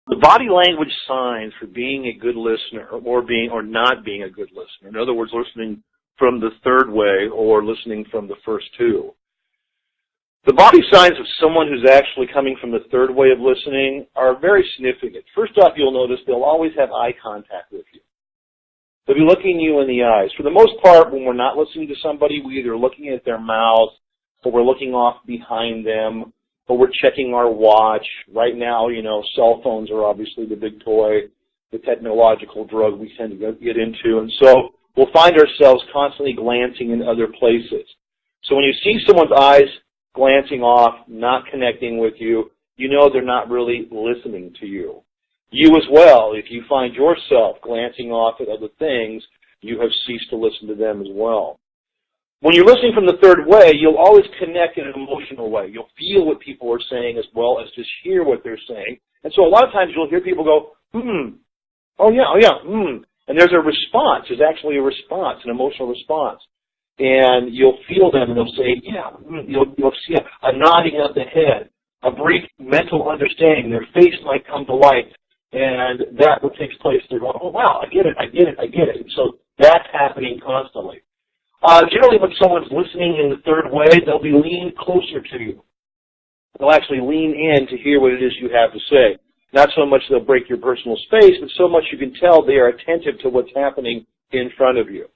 The body language signs for being a good listener or not being a good listener. In other words, listening from the third way or listening from the first two. The body signs of someone who's actually coming from the third way of listening are very significant. First off, you'll notice they'll always have eye contact with you. They'll be looking you in the eyes. For the most part, when we're not listening to somebody, we're either looking at their mouth or we're looking off behind them, or we're checking our watch. Right now, cell phones are obviously the big toy, the technological drug we tend to get into. And so we'll find ourselves constantly glancing in other places. So when you see someone's eyes glancing off, not connecting with you, you know they're not really listening to you. You as well, if you find yourself glancing off at other things, you have ceased to listen to them as well. When you're listening from the third way, you'll always connect in an emotional way. You'll feel what people are saying as well as just hear what they're saying. And so a lot of times you'll hear people go, oh yeah, And there's a response. There's actually a response, an emotional response. And you'll feel them and they'll say, yeah. You'll see a nodding of the head, a brief mental understanding. Their face might come to light. And that what takes place, they're going, oh wow, I get it. So that's happening constantly. Generally, when someone's listening in the third way, they'll be leaning closer to you. They'll actually lean in to hear what it is you have to say. Not so much they'll break your personal space, but so much you can tell they are attentive to what's happening in front of you.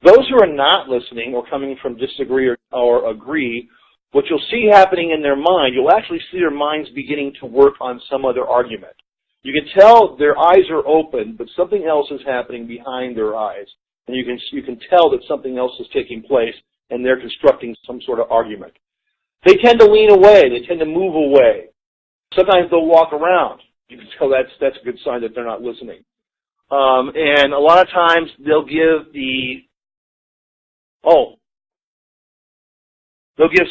Those who are not listening or coming from disagree or agree, what you'll see happening in their mind, you'll actually see their minds beginning to work on some other argument. You can tell their eyes are open, but something else is happening behind their eyes. And you can tell that something else is taking place, and they're constructing some sort of argument. They tend to lean away. They tend to move away. Sometimes they'll walk around. You can tell that's a good sign that they're not listening. And a lot of times they'll give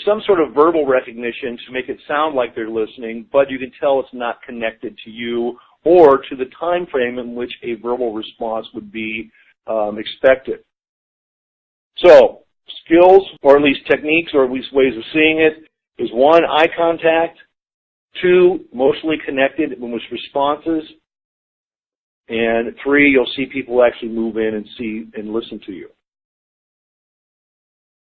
some sort of verbal recognition to make it sound like they're listening, but you can tell it's not connected to you or to the time frame in which a verbal response would be expected. So, skills, or at least techniques, or at least ways of seeing it, is 1, eye contact, 2, emotionally connected with responses, and 3, you'll see people actually move in and see and listen to you.